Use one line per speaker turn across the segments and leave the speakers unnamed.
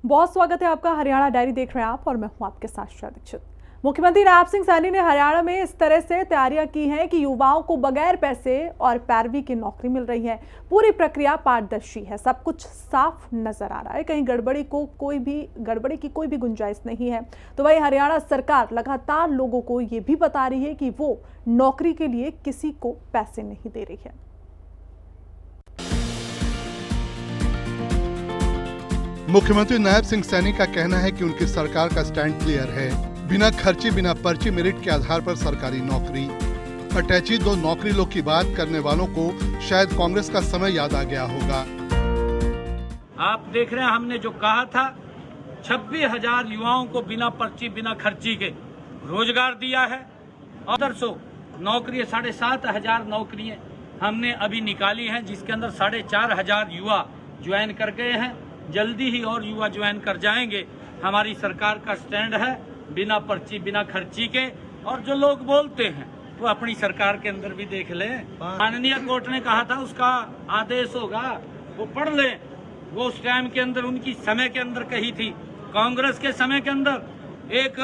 बहुत स्वागत है आपका। हरियाणा डायरी देख रहे हैं आप और मैं हूं आपके साथ श्रेया दीक्षित। मुख्यमंत्री नायब सिंह सैनी ने हरियाणा में इस तरह से तैयारियां की हैं कि युवाओं को बगैर पैसे और पैरवी की नौकरी मिल रही है। पूरी प्रक्रिया पारदर्शी है, सब कुछ साफ नजर आ रहा है, कहीं गड़बड़ी की कोई भी गुंजाइश नहीं है। तो वही हरियाणा सरकार लगातार लोगों को ये भी बता रही है कि वो नौकरी के लिए किसी को पैसे नहीं दे रही है।
मुख्यमंत्री नायब सिंह सैनी का कहना है कि उनकी सरकार का स्टैंड क्लियर है, बिना खर्ची बिना पर्ची मेरिट के आधार पर सरकारी नौकरी। अटैची दो नौकरी लो की बात करने वालों को शायद कांग्रेस का समय याद आ गया होगा।
आप देख रहे हैं, हमने जो कहा था 26,000 युवाओं को बिना पर्ची बिना खर्ची के रोजगार दिया है और 100 नौकरी 7,500 नौकरियां हमने अभी निकाली हैं, जिसके अंदर 4,500 युवा ज्वाइन कर गए हैं। जल्दी ही और युवा ज्वाइन कर जाएंगे। हमारी सरकार का स्टैंड है बिना पर्ची बिना खर्ची के। और जो लोग बोलते हैं वो अपनी सरकार के अंदर भी देख लें। माननीय कोर्ट ने कहा था उसका आदेश होगा, वो पढ़ लें। वो उस टाइम के अंदर उनकी समय के अंदर कही थी। कांग्रेस के समय के अंदर एक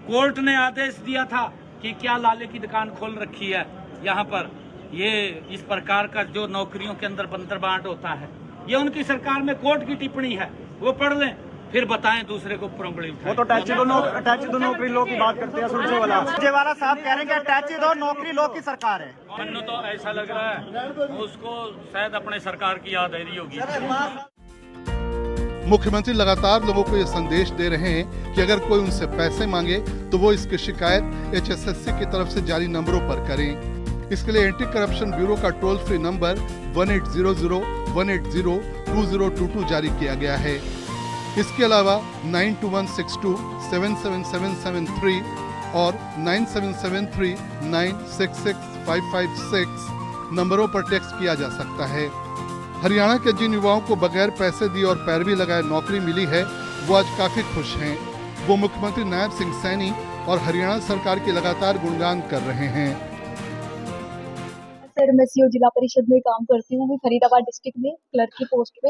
कोर्ट ने आदेश दिया था कि क्या लाले की दुकान खोल रखी है यहाँ पर। ये इस प्रकार का जो नौकरियों के अंदर बंतर बांट होता है, ये उनकी सरकार में कोर्ट की टिप्पणी है, वो पढ़ लें फिर बताएं दूसरे को उंगली उठाएं।
वो तो अटैची दो नौकरी लो की बात करते हैं। सुरजेवाला साहब कह रहे हैं कि अटैची दो नौकरी लो की सरकार है।
मन्नू तो ऐसा लग रहा है उसको शायद अपने सरकार की याद आ रही होगी।
मुख्यमंत्री लगातार लोगों को ये संदेश दे रहे हैं कि अगर कोई उनसे पैसे मांगे तो वो इसकी शिकायत HSSC की तरफ से जारी नंबरों पर करें। इसके लिए एंटी करप्शन ब्यूरो का टोल फ्री नंबर 1800-180-2022 जारी किया गया है। इसके अलावा 9216277773 और 9773966556 नंबरों पर टेक्स्ट किया जा सकता है। हरियाणा के जिन युवाओं को बगैर पैसे दिए और पैरवी लगाए नौकरी मिली है, वो आज काफी खुश हैं। वो मुख्यमंत्री नायब सिंह सैनी और हरियाणा सरकार की लगातार गुणगान कर रहे हैं।
सर, मैं सीओ जिला परिषद में काम करती हूँ, फरीदाबाद डिस्ट्रिक्ट में क्लर्क की पोस्ट पे।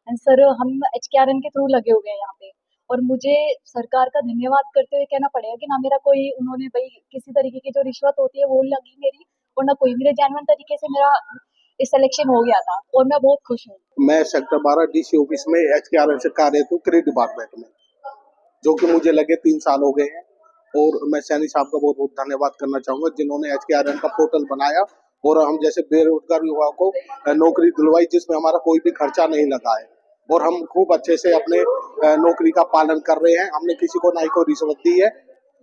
एंड सर, हम HKRN के थ्रू लगे हुए हैं यहाँ पे, और मुझे सरकार का धन्यवाद करते हुए कहना पड़ेगा कि ना मेरा कोई उन्होंने भाई किसी तरीके की जो रिश्वत होती है वो लगी मेरी, और ना कोई मेरे जेन्युइन तरीके से मेरा सिलेक्शन हो गया था, और मैं बहुत खुश हूँ।
मैं सेक्टर 12 DC ऑफिस में HKRN से कार्यरत हूँ, क्रेडिट डिपार्टमेंट में, जो कि मुझे लगे 3 साल हो गए हैं। और मैं सैनी साहब का बहुत बहुत धन्यवाद करना चाहूंगा, जिन्होंने HKRN का पोर्टल बनाया और हम जैसे बेरोजगार युवाओं को नौकरी दिलवाई, जिसमें हमारा कोई भी खर्चा नहीं लगा है। और हम खूब अच्छे से अपने नौकरी का पालन कर रहे हैं। हमने किसी को ना ही कोई रिश्वत दी है,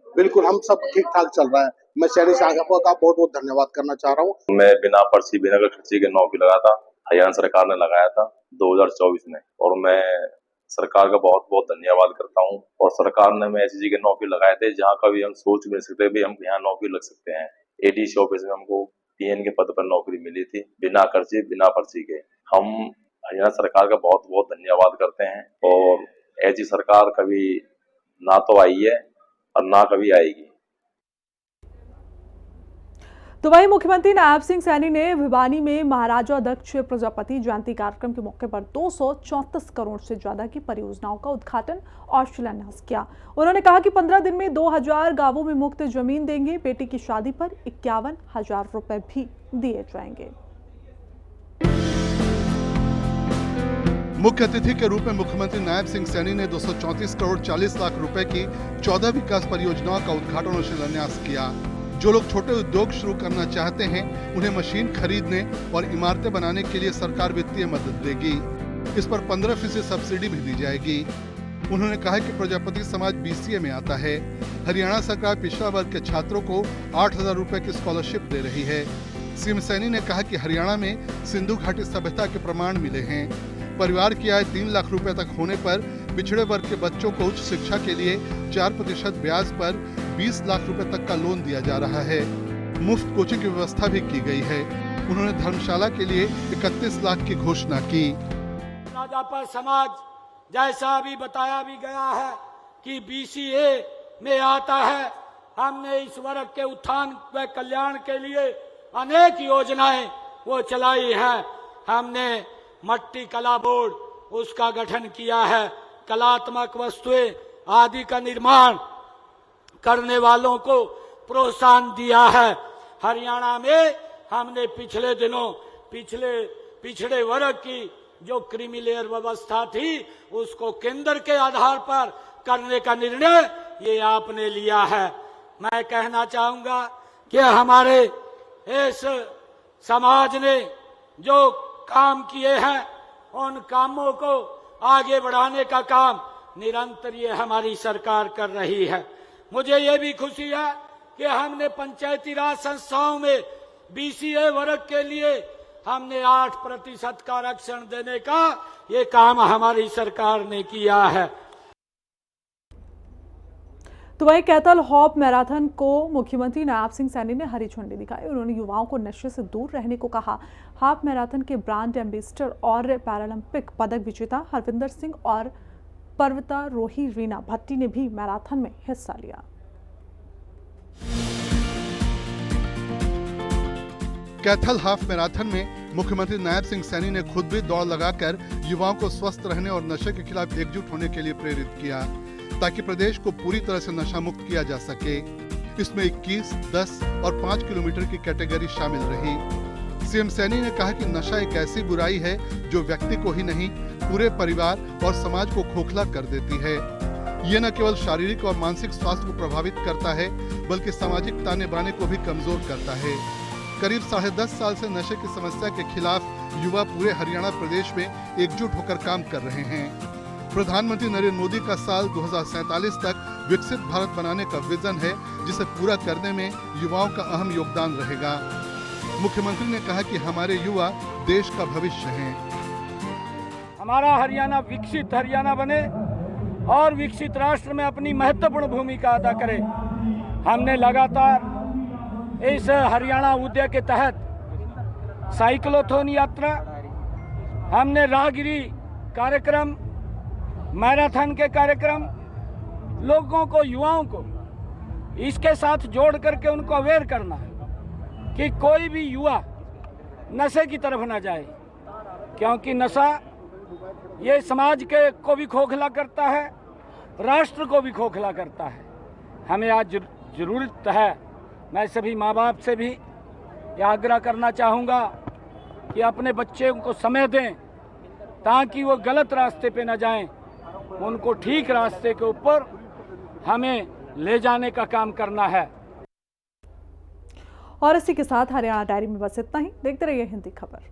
बिल्कुल हम सब ठीक ठाक चल रहा है। मैं सैनी साहब का बहुत बहुत धन्यवाद करना चाह रहा हूँ।
मैं बिना पर्ची बिना खर्ची के नौकरी लगा था, हरियाणा सरकार ने लगाया था 2024 में, और मैं सरकार का बहुत बहुत धन्यवाद करता हूँ। और सरकार ने मैं ऐसी जगह नौकरी लगाए थे जहाँ कभी हम सोच भी नहीं सकते भी हम यहाँ नौकरी लग सकते हैं। ADC ऑफिस में हमको TN के पद पर नौकरी मिली थी, बिना खर्ची बिना पर्ची के। हम हरियाणा सरकार का बहुत बहुत धन्यवाद करते हैं, और ऐसी सरकार कभी ना तो आई है और ना कभी आएगी।
तो वही मुख्यमंत्री नायब सिंह सैनी ने भिवानी में महाराजा दक्ष प्रजापति जयंती कार्यक्रम के मौके पर 234 करोड़ से ज्यादा की परियोजनाओं का उद्घाटन और शिलान्यास किया। उन्होंने कहा कि 15 दिन में 2000 गांवों में मुफ्त जमीन देंगे। बेटी की शादी पर 51,000 रुपए भी दिए जाएंगे।
मुख्य अतिथि के रूप में मुख्यमंत्री नायब सिंह सैनी ने 234 करोड़ 40 लाख रुपए की 14 विकास परियोजनाओं का उद्घाटन और शिलान्यास किया। जो लोग छोटे उद्योग शुरू करना चाहते हैं, उन्हें मशीन खरीदने और इमारतें बनाने के लिए सरकार वित्तीय मदद देगी। इस पर 15% सब्सिडी भी दी जाएगी। उन्होंने कहा कि प्रजापति समाज BCA में आता है। हरियाणा सरकार पिछड़ा वर्ग के छात्रों को 8,000 रुपए की स्कॉलरशिप दे रही है। सीएम सैनी ने कहा कि हरियाणा में सिंधु घाटी सभ्यता के प्रमाण मिले हैं। परिवार की आय 3 लाख रुपए तक होने पर पिछड़े वर्ग के बच्चों को उच्च शिक्षा के लिए 4% ब्याज पर 20 लाख रुपए तक का लोन दिया जा रहा है। मुफ्त कोचिंग की व्यवस्था भी की गई है। उन्होंने धर्मशाला के लिए 31 लाख की घोषणा की।
राजापर समाज जैसा अभी बताया भी गया है कि BCA में आता है। हमने इस वर्ग के उत्थान व कल्याण के लिए अनेक योजनाएं वो चलाई हैं। हमने मट्टी कला बोर्ड उसका गठन किया है। कलात्मक वस्तुएं आदि का निर्माण करने वालों को प्रोत्साहन दिया है। हरियाणा में हमने पिछले दिनों पिछड़े वर्ग की जो क्रीमी लेयर व्यवस्था थी उसको केंद्र के आधार पर करने का निर्णय ये आपने लिया है। मैं कहना चाहूंगा कि हमारे इस समाज ने जो काम किए हैं उन कामों को आगे बढ़ाने का काम निरंतर ये हमारी सरकार कर रही है। मुझे ये भी खुशी है कि हमने पंचायती राज संस्थाओं में BCA वर्ग के लिए हमने 8% का आरक्षण देने का ये काम हमारी सरकार ने किया है।
तो वहीं कैथल हॉप मैराथन को मुख्यमंत्री नायब सिंह सैनी ने हरी झंडी दिखाई। उन्होंने युवाओं को नशे से दूर रहने को कहा। हाफ मैराथन के ब्रांड एम्बेसडर और पैरालंपिक पदक विजेता हरविंदर सिंह और पर्वतारोही रीना भट्टी ने भी मैराथन में हिस्सा लिया।
कैथल हाफ मैराथन में मुख्यमंत्री नायब सिंह सैनी ने खुद भी दौड़ लगाकर युवाओं को स्वस्थ रहने और नशे के खिलाफ एकजुट होने के लिए प्रेरित किया ताकि प्रदेश को पूरी तरह से नशा मुक्त किया जा सके। इसमें 21, 10 और 5 किलोमीटर की कैटेगरी शामिल रही। सीएम सैनी ने कहा कि नशा एक ऐसी बुराई है जो व्यक्ति को ही नहीं पूरे परिवार और समाज को खोखला कर देती है। ये न केवल शारीरिक और मानसिक स्वास्थ्य को प्रभावित करता है बल्कि सामाजिक ताने बाने को भी कमजोर करता है। करीब 10.5 साल से नशे की समस्या के खिलाफ युवा पूरे हरियाणा प्रदेश में एकजुट होकर काम कर रहे हैं। प्रधानमंत्री नरेंद्र मोदी का साल 2047 तक विकसित भारत बनाने का विजन है जिसे पूरा करने में युवाओं का अहम योगदान रहेगा। मुख्यमंत्री ने कहा कि हमारे युवा देश का भविष्य हैं।
हमारा हरियाणा विकसित हरियाणा बने और विकसित राष्ट्र में अपनी महत्वपूर्ण भूमिका अदा करे। हमने लगातार इस हरियाणा उद्यम के तहत साइक्लोथॉन यात्रा, हमने राहगिरी कार्यक्रम, मैराथन के कार्यक्रम, लोगों को युवाओं को इसके साथ जोड़ करके उनको अवेयर करना है कि कोई भी युवा नशे की तरफ ना जाए, क्योंकि नशा ये समाज के को भी खोखला करता है, राष्ट्र को भी खोखला करता है। हमें आज जरूरत है, मैं सभी माँ बाप से भी यह आग्रह करना चाहूँगा कि अपने बच्चे को समय दें ताकि वो गलत रास्ते पे न जाएं, उनको ठीक रास्ते के ऊपर हमें ले जाने का काम करना है।
और इसी के साथ हरियाणा डायरी में बस इतना ही। देखते रहिए हिंदी खबर।